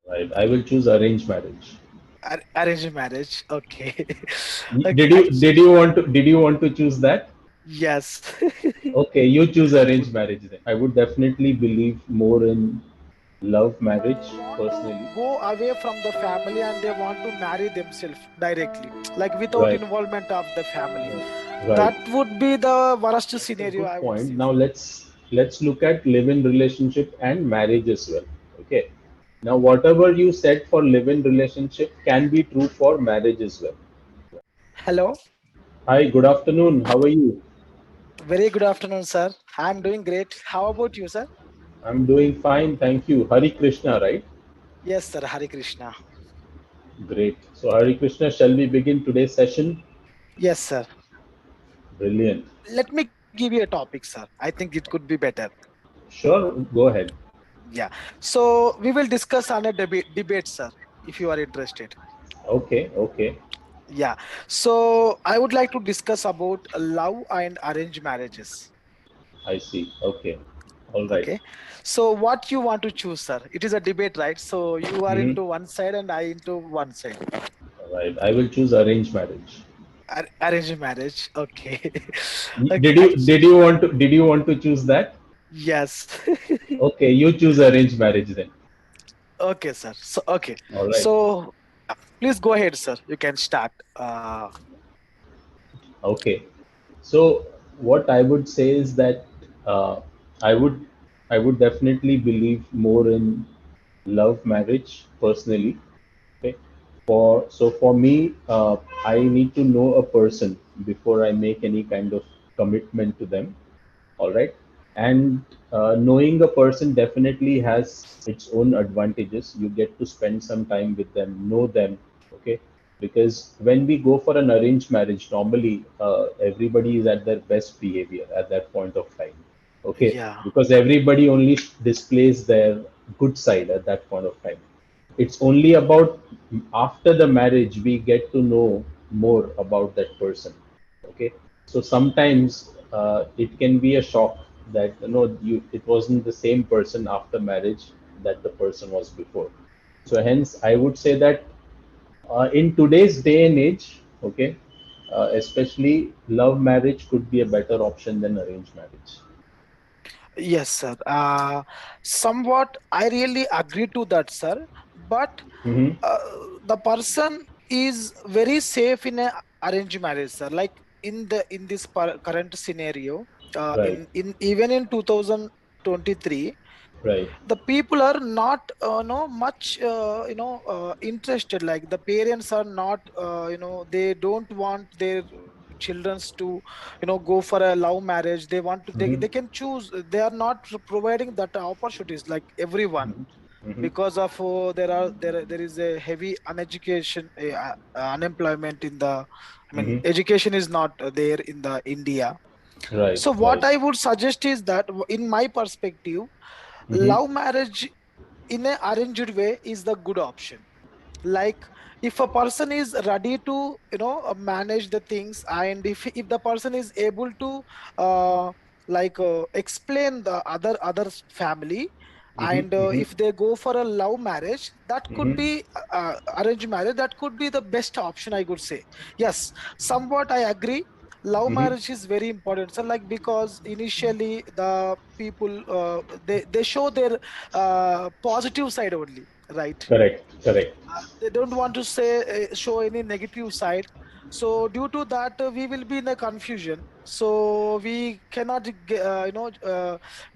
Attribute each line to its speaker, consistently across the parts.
Speaker 1: Right. I will choose arranged marriage.
Speaker 2: Arranged marriage. Okay.
Speaker 1: Did
Speaker 2: Okay.
Speaker 1: you did you want to choose that?
Speaker 2: Yes.
Speaker 1: Okay, you choose arranged marriage then. I would definitely believe more in love marriage
Speaker 2: Want to
Speaker 1: personally.
Speaker 2: go away from the family and they want to marry themselves directly, like without
Speaker 1: Right.
Speaker 2: involvement of the family.
Speaker 1: Right.
Speaker 2: That would be the worst
Speaker 1: That's a
Speaker 2: scenario,
Speaker 1: good
Speaker 2: I would
Speaker 1: point.
Speaker 2: say.
Speaker 1: Now let's look at live-in relationship and marriage as well. Okay. Now whatever you said for live-in relationship can be true for marriage as well.
Speaker 2: Hello.
Speaker 1: Hi, good afternoon. How are you?
Speaker 2: Very good afternoon, sir. I'm doing great. How about you, sir?
Speaker 1: I'm doing fine, thank you. Hari Krishna, right?
Speaker 2: Yes, sir. Hari Krishna.
Speaker 1: Great. So Hari Krishna, shall we begin today's session?
Speaker 2: Yes, sir.
Speaker 1: Brilliant.
Speaker 2: Let me give you a topic, sir. I think it could be better.
Speaker 1: Sure, go ahead.
Speaker 2: Yeah. So we will discuss on a debate, sir, if you are interested.
Speaker 1: Okay, okay.
Speaker 2: Yeah. So I would like to discuss about love and arranged marriages.
Speaker 1: I see. Okay. All right.
Speaker 2: Okay. So what you want to choose, sir? It is a debate, right? So you are
Speaker 1: Mm-hmm.
Speaker 2: into one side and I into one side.
Speaker 1: All right. I will choose arranged marriage.
Speaker 2: Arranged marriage. Okay.
Speaker 1: Did
Speaker 2: Okay.
Speaker 1: you want to choose that?
Speaker 2: Yes.
Speaker 1: Okay, you choose arranged marriage then.
Speaker 2: Okay, sir. So okay.
Speaker 1: All right.
Speaker 2: So please go ahead, sir. You can start.
Speaker 1: Okay. So what I would say is that uh, I would I would definitely believe more in love marriage personally. Okay. For me, I need to know a person before I make any kind of commitment to them. All right. And knowing a person definitely has its own advantages. You get to spend some time with them, know them. Okay. Because when we go for an arranged marriage, normally everybody is at their best behavior at that point of time. Okay.
Speaker 2: Yeah.
Speaker 1: Because everybody only displays their good side at that point of time. It's only about after the marriage we get to know more about that person. Okay. So sometimes it can be a shock that you it wasn't the same person after marriage that the person was before. So hence I would say that in today's day and age, okay, especially love marriage could be a better option than arranged marriage.
Speaker 2: Yes, sir. Somewhat, I really agree to that, sir. But
Speaker 1: Hmm.
Speaker 2: uh, the person is very safe in a arranged marriage, sir. Like in this current scenario,
Speaker 1: Right.
Speaker 2: in even in 2023,
Speaker 1: Right.
Speaker 2: the people are not no much interested. Like the parents are not they don't want their childrens to go for a love marriage. They want to,
Speaker 1: Hmm.
Speaker 2: they can choose. They are not providing that opportunities like everyone,
Speaker 1: Hmm. Hmm.
Speaker 2: because of there is a heavy uneducation unemployment in the, I mean,
Speaker 1: Hmm.
Speaker 2: education is not there in the India.
Speaker 1: Right.
Speaker 2: So what
Speaker 1: Right.
Speaker 2: I would suggest is that in my perspective,
Speaker 1: Hmm.
Speaker 2: love marriage in a arranged way is the good option. Like if a person is ready to manage the things, and if the person is able to explain the other's family,
Speaker 1: Hmm.
Speaker 2: and
Speaker 1: Hmm.
Speaker 2: if they go for a love marriage, that could
Speaker 1: Hmm.
Speaker 2: be arranged marriage, that could be the best option, I could say. Yes, somewhat I agree. Love
Speaker 1: Hmm.
Speaker 2: marriage is very important, so like, because initially the people they show their positive side only, right?
Speaker 1: Correct. Correct.
Speaker 2: They don't want to say show any negative side. So due to that, we will be in a confusion. So we cannot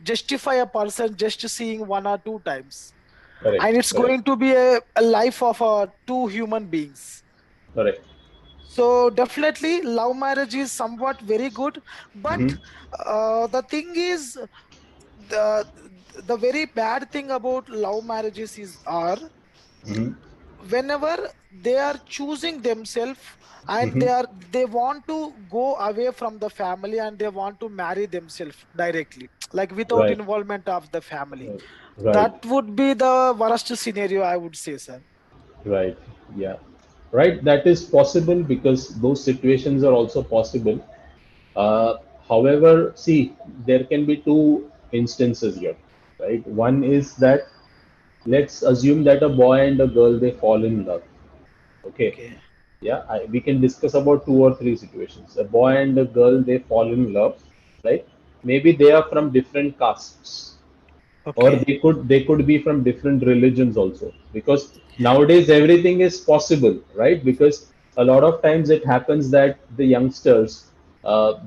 Speaker 2: justify a person just seeing one or two times, and
Speaker 1: Correct.
Speaker 2: it's
Speaker 1: Correct.
Speaker 2: going to be a life of two human beings.
Speaker 1: Correct.
Speaker 2: So definitely love marriage is somewhat very good, but
Speaker 1: Hmm.
Speaker 2: the thing is, the the very bad thing about love marriages is are
Speaker 1: Hmm.
Speaker 2: whenever they are choosing themselves, and
Speaker 1: Hmm.
Speaker 2: they want to go away from the family and they want to marry themselves directly, like without
Speaker 1: Right.
Speaker 2: involvement of the family.
Speaker 1: Right.
Speaker 2: That would be the worst scenario, I would say, sir.
Speaker 1: Right. Yeah. Right. That is possible because those situations are also possible. Uh, However, see, there can be two instances here, right? One is that let's assume that a boy and a girl, they fall in love. Okay.
Speaker 2: Okay.
Speaker 1: Yeah, we can discuss about two or three situations. A boy and a girl, they fall in love, right? Maybe they are from different castes, or
Speaker 2: Okay.
Speaker 1: they could be from different religions also, because nowadays everything is possible, right? Because a lot of times it happens that the youngsters,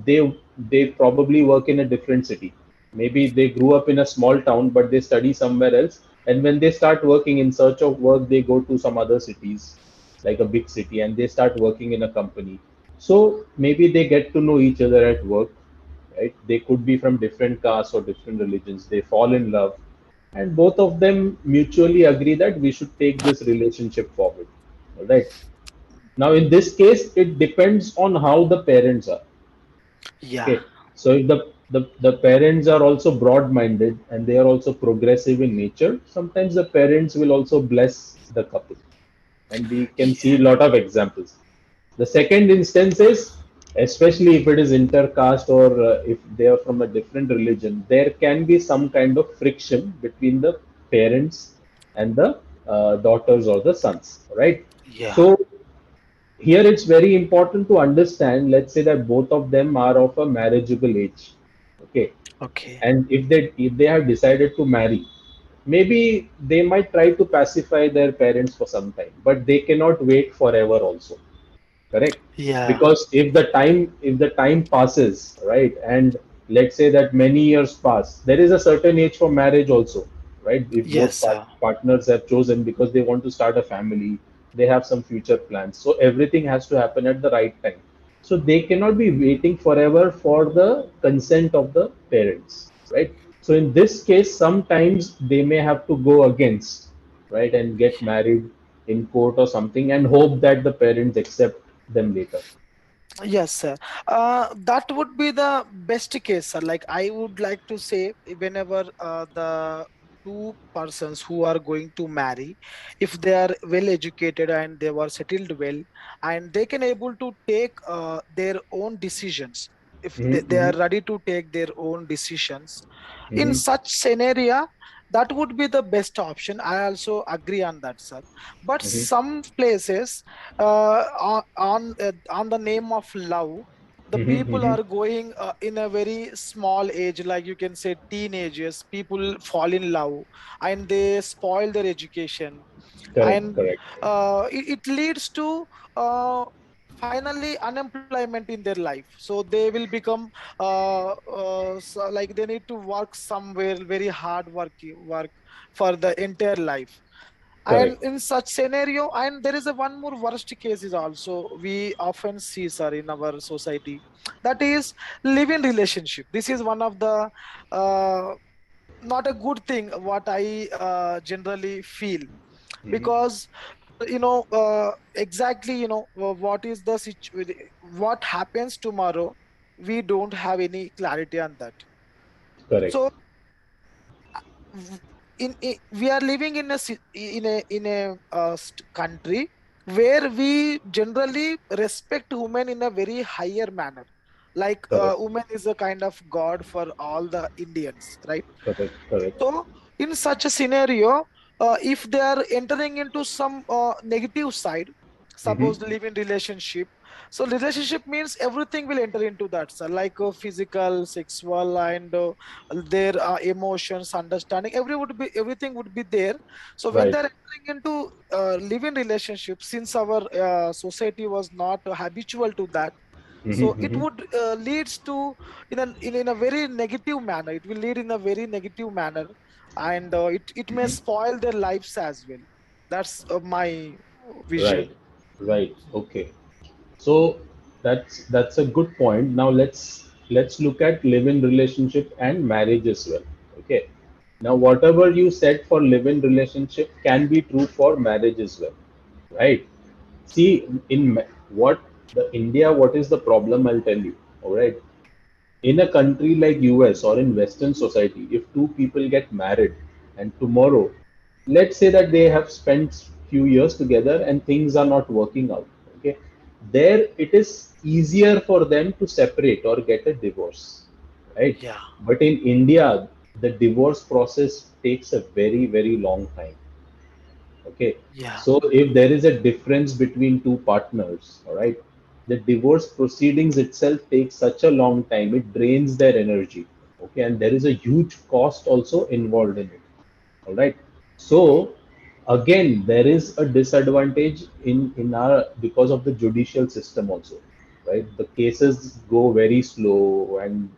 Speaker 1: they probably work in a different city. Maybe they grew up in a small town, but they study somewhere else, and when they start working in search of work, they go to some other cities, like a big city, and they start working in a company. So maybe they get to know each other at work, right? They could be from different castes or different religions. They fall in love, and both of them mutually agree that we should take this relationship forward. All right. Now, in this case, it depends on how the parents are.
Speaker 2: Yeah.
Speaker 1: Okay. So, if the parents are also broad minded and they are also progressive in nature, sometimes the parents will also bless the couple. And we can
Speaker 2: Yeah.
Speaker 1: see a lot of examples. The second instance is, especially if it is intercaste, or if they are from a different religion, there can be some kind of friction between the parents and the daughters or the sons, right?
Speaker 2: Yeah.
Speaker 1: So here it's very important to understand, let's say that both of them are of a marriageable age, okay?
Speaker 2: Okay.
Speaker 1: And if they have decided to marry, maybe they might try to pacify their parents for some time, but they cannot wait forever also. Correct.
Speaker 2: Yeah.
Speaker 1: Because if the time passes, right, and let's say that many years pass, there is a certain age for marriage also, right? If
Speaker 2: Yes,
Speaker 1: both
Speaker 2: sir.
Speaker 1: partners have chosen because they want to start a family, they have some future plans. So everything has to happen at the right time. So they cannot be waiting forever for the consent of the parents, right? So in this case, sometimes they may have to go against, right, and get married in court or something, and hope that the parents accept them later.
Speaker 2: Yes, sir. That would be the best case, sir. Like I would like to say, whenever the two persons who are going to marry, if they are well educated and they were settled well, and they can able to take their own decisions, if they
Speaker 1: Mm-hmm,
Speaker 2: are ready to take their own decisions, in
Speaker 1: mm-hmm,
Speaker 2: such scenario, that would be the best option. I also agree on that, sir. But
Speaker 1: mm-hmm.
Speaker 2: some places, on the name of love, the
Speaker 1: Mm-hmm,
Speaker 2: people
Speaker 1: mm-hmm.
Speaker 2: are going in a very small age, like you can say teenagers, people fall in love and they spoil their education,
Speaker 1: Correct,
Speaker 2: and
Speaker 1: correct,
Speaker 2: it leads to finally unemployment in their life. So they will become so like they need to work somewhere very hard work for the entire life. And
Speaker 1: correct.
Speaker 2: in such scenario, and there is a one more worst case is also we often see, sir, in our society, that is live-in relationship. This is one of the uh, not a good thing what I generally feel,
Speaker 1: Mm-hmm.
Speaker 2: because exactly, what is the what happens tomorrow, we don't have any clarity on that.
Speaker 1: Correct.
Speaker 2: So we are living in a country where we generally respect women in a very higher manner, like
Speaker 1: Correct.
Speaker 2: woman is a kind of god for all the Indians, right?
Speaker 1: Correct. Correct.
Speaker 2: So, in such a scenario, if they are entering into some negative side,
Speaker 1: Mm-hmm.
Speaker 2: suppose live in relationship. So, relationship means everything will enter into that, sir, like physical, sexual, and their emotions, understanding. Everything would be there. So, when they
Speaker 1: Right.
Speaker 2: are entering into live in relationship, since our society was not habitual to that, so
Speaker 1: Mm-hmm.
Speaker 2: it
Speaker 1: Mm-hmm.
Speaker 2: would leads to in a very negative manner, it will lead in a very negative manner, and it may
Speaker 1: Mm-hmm.
Speaker 2: spoil their lives as well. That's my
Speaker 1: Right.
Speaker 2: vision.
Speaker 1: Right. Okay. So that's a good point. Now let's look at live-in relationship and marriage as well. Okay. Now whatever you said for live-in relationship can be true for marriage as well, right? See, what the India, what is the problem? I'll tell you. All right. In a country like US or in Western society, if two people get married and tomorrow, let's say that they have spent few years together and things are not working out, okay, there it is easier for them to separate or get a divorce, right?
Speaker 2: Yeah.
Speaker 1: But in India, the divorce process takes a very, very long time. Okay,
Speaker 2: yeah,
Speaker 1: so if there is a difference between two partners, all right, the divorce proceedings itself takes such a long time, it drains their energy. Okay, and there is a huge cost also involved in it. All right. So again, there is a disadvantage in our because of the judicial system also, right? The cases go very slow, and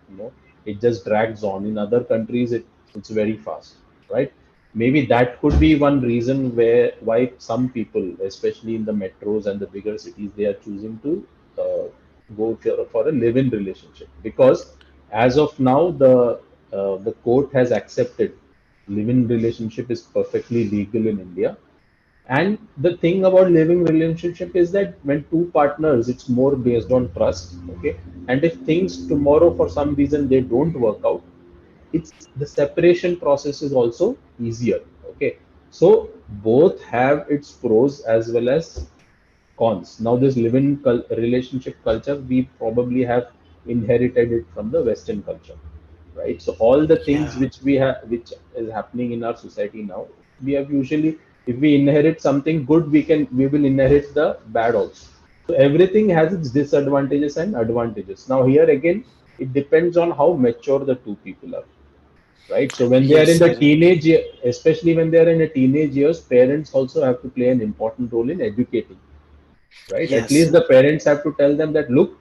Speaker 1: it just drags on. In other countries, it's very fast, right? Maybe that could be one reason why some people, especially in the metros and the bigger cities, they are choosing to uh, go for a live-in relationship, because as of now the court has accepted living relationship is perfectly legal in India. And the thing about living relationship is that when two partners, it's more based on trust. Okay. And if things tomorrow for some reason they don't work out, it's the separation process is also easier. Okay. So both have its pros as well as cons. Now, this live-in relationship culture, we probably have inherited it from the Western culture, right? So all the things
Speaker 2: yeah,
Speaker 1: which we have, which is happening in our society now, we have usually, if we inherit something good, we will inherit the bad also. So everything has its disadvantages and advantages. Now here again, it depends on how mature the two people are, right? So when they are
Speaker 2: yes,
Speaker 1: in the
Speaker 2: sir.
Speaker 1: teenage, especially when they are in a teenage years, parents also have to play an important role in educating, right? At
Speaker 2: Yes,
Speaker 1: least the parents have to tell them that, look,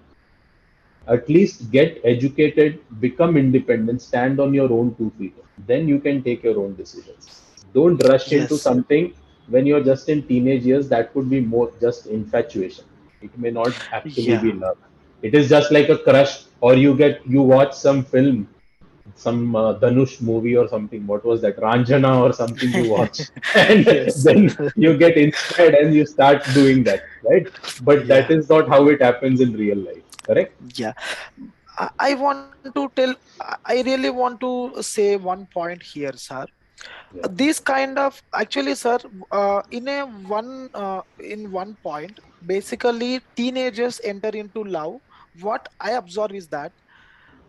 Speaker 1: at least get educated, become independent, stand on your own 2 feet. Then you can take your own decisions. Don't rush into
Speaker 2: yes,
Speaker 1: something when you're just in teenage years. That could be more just infatuation. It may not actually
Speaker 2: yeah.
Speaker 1: be love. It is just like a crush, or you watch some film, some Dhanush movie or something. What was that? Ranjana or something you watch, and
Speaker 2: Yes, sir.
Speaker 1: then you get inspired and you start doing that, right? But that
Speaker 2: Yeah,
Speaker 1: is not how it happens in real life, correct?
Speaker 2: yeah. I want to tell, I really want to say one point here, sir.
Speaker 1: Yeah,
Speaker 2: This kind of, actually, sir, in one point, basically, teenagers enter into love. What I observe is that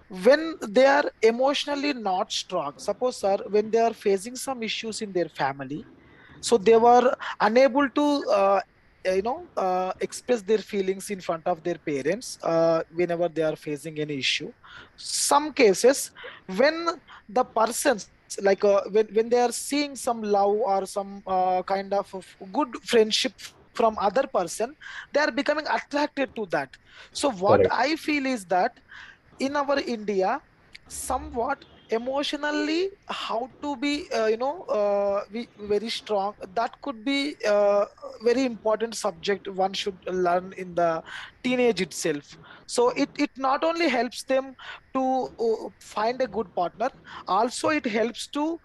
Speaker 2: when they are emotionally not strong, suppose, sir, when they are facing some issues in their family, so they were unable to express their feelings in front of their parents whenever they are facing any issue. Some cases, when the persons, like when they are seeing some love or some kind of good friendship from other person, they are becoming attracted to that. So what
Speaker 1: correct,
Speaker 2: I feel is that in our India, somewhat emotionally, how to be very strong, that could be very important subject one should learn in the teenage itself. So it not only helps them to find a good partner, also it helps to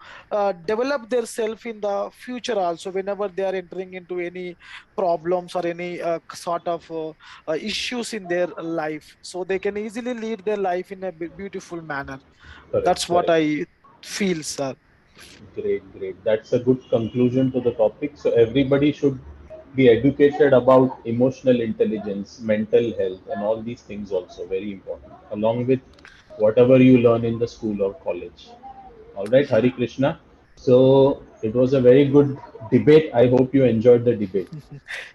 Speaker 2: develop their self in the future also, whenever they are entering into any problems or any sort of issues in their life, so they can easily lead their life in a beautiful manner.
Speaker 1: correct,
Speaker 2: That's what
Speaker 1: correct.
Speaker 2: I feel, sir.
Speaker 1: Great, great. That's a good conclusion to the topic. So everybody should be educated about emotional intelligence, mental health, and all these things also very important, along with whatever you learn in the school or college. All right, Hari
Speaker 2: Yeah.
Speaker 1: Krishna. So it was a very good debate. I hope you enjoyed the debate.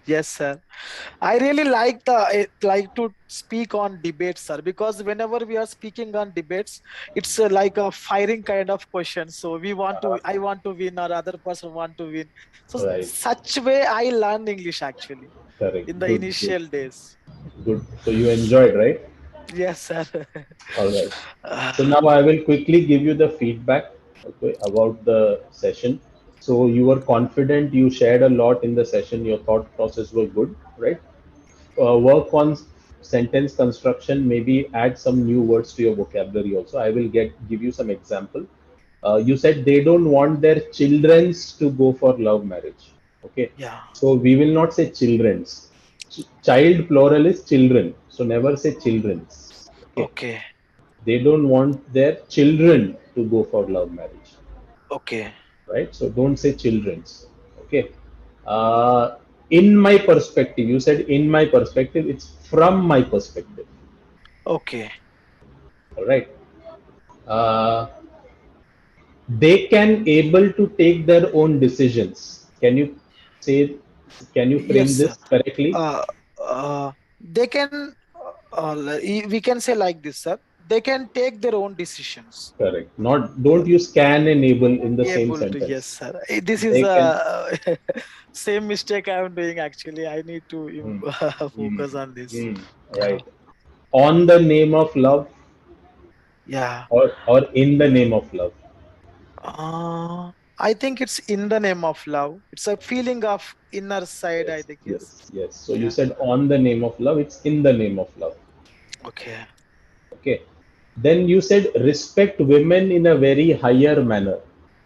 Speaker 2: Yes, sir. I really like to speak on debates, sir, because whenever we are speaking on debates, it's like a firing kind of question. So I want to win, or other person want to win. So
Speaker 1: Right,
Speaker 2: such way I learned English actually
Speaker 1: correct.
Speaker 2: in the
Speaker 1: Good, good,
Speaker 2: initial days.
Speaker 1: good. So you enjoyed, right?
Speaker 2: Yes, sir.
Speaker 1: All right. So
Speaker 2: Ah,
Speaker 1: now I will quickly give you the feedback, okay, about the session. So you were confident, you shared a lot in the session, your thought process were good, right? Work on sentence construction, maybe add some new words to your vocabulary also. I will give you some example. You said they don't want their childrens to go for love marriage. Okay.
Speaker 2: yeah.
Speaker 1: So we will not say childrens. Child plural is children. So never say childrens. Okay,
Speaker 2: Okay.
Speaker 1: they don't want their children to go for love marriage,
Speaker 2: Okay.
Speaker 1: right? So don't say children's. Okay. uh, in my perspective, you said in my perspective, it's from my perspective.
Speaker 2: Okay.
Speaker 1: All right. uh, they can able to take their own decisions. Can you? say, can you
Speaker 2: Yes,
Speaker 1: frame
Speaker 2: sir.
Speaker 1: this correctly?
Speaker 2: Uh, they can, we can say like this, sir. They can take their own decisions.
Speaker 1: Correct. Not, don't use can and able in the same
Speaker 2: Able to, yes,
Speaker 1: sentence.
Speaker 2: sir. This is
Speaker 1: They can.
Speaker 2: same mistake I am doing actually. I need to
Speaker 1: Mm, mm,
Speaker 2: focus on this.
Speaker 1: mm,
Speaker 2: Yeah,
Speaker 1: right. On the name of love,
Speaker 2: yeah.
Speaker 1: or in the name of love.
Speaker 2: I think it's in the name of love. It's a feeling of inner side, I
Speaker 1: Yes,
Speaker 2: think, yes.
Speaker 1: yes, yes. So you
Speaker 2: Yeah.
Speaker 1: said on the name of love, it's in the name of love.
Speaker 2: Okay.
Speaker 1: Okay. Then you said respect women in a very higher manner.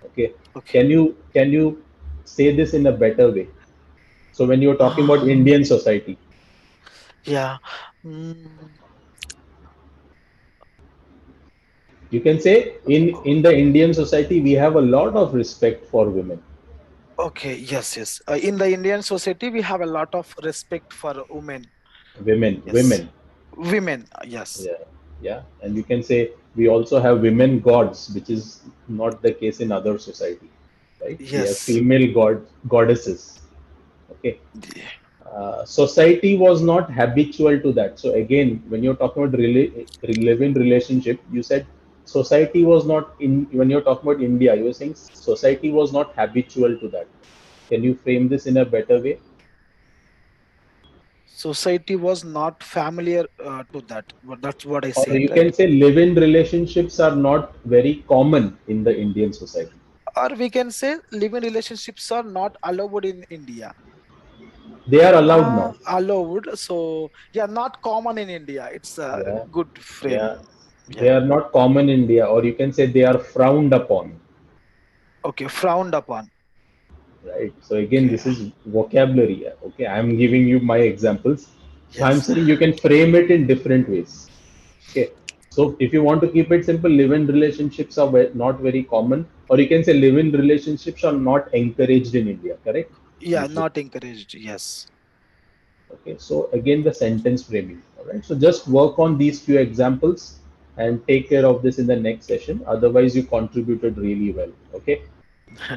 Speaker 1: Okay.
Speaker 2: Okay.
Speaker 1: Can you say this in a better way? So when you're talking about
Speaker 2: Uh,
Speaker 1: Indian society,
Speaker 2: yeah. Mm,
Speaker 1: you can say in the Indian society we have a lot of respect for women.
Speaker 2: okay. Yes, yes. In the Indian society, we have a lot of respect for women. Yes.
Speaker 1: Women.
Speaker 2: Women. Yes.
Speaker 1: Yeah, yeah. And you can say we also have women gods, which is not the case in other society, right? We have
Speaker 2: Yes.
Speaker 1: female goddesses. Okay.
Speaker 2: Yeah.
Speaker 1: Society was not habitual to that. So again, when you're talking about live-in relationship, you said society was not in. When you're talking about India, you were saying society was not habitual to that. Can you frame this in a better way?
Speaker 2: Society was not familiar to that. But that's what I
Speaker 1: Or
Speaker 2: said,
Speaker 1: you
Speaker 2: right?
Speaker 1: can say live-in relationships are not very common in the Indian society.
Speaker 2: Or we can say living relationships are not allowed in India.
Speaker 1: They are allowed now.
Speaker 2: Allowed. So yeah, not common in India. It's a
Speaker 1: Yeah,
Speaker 2: good frame.
Speaker 1: yeah. They
Speaker 2: Yeah.
Speaker 1: are not common in India, or you can say they are frowned upon,
Speaker 2: Okay. Frowned upon.
Speaker 1: right? So again,
Speaker 2: Okay.
Speaker 1: this is vocabulary. Okay, I'm giving you my examples. So I'm
Speaker 2: Yes.
Speaker 1: saying you can frame it in different ways. Okay. So if you want to keep it simple, live-in relationships are not very common, or you can say live-in relationships are not encouraged in India. Correct?
Speaker 2: Yeah.
Speaker 1: Usually.
Speaker 2: Not encouraged. Yes.
Speaker 1: Okay, so again the sentence framing. All right, so just work on these few examples and take care of this in the next session. Otherwise, you contributed really well. Okay,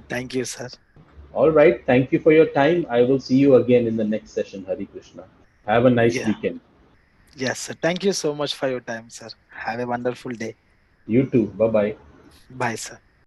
Speaker 2: Thank you, sir.
Speaker 1: all right. Thank you for your time. I will see you again in the next session, Hari Krishna. Have a nice
Speaker 2: Yeah.
Speaker 1: weekend.
Speaker 2: Yes, sir. Thank you so much for your time, sir. Have a wonderful day.
Speaker 1: You too. Bye bye.
Speaker 2: Bye, sir.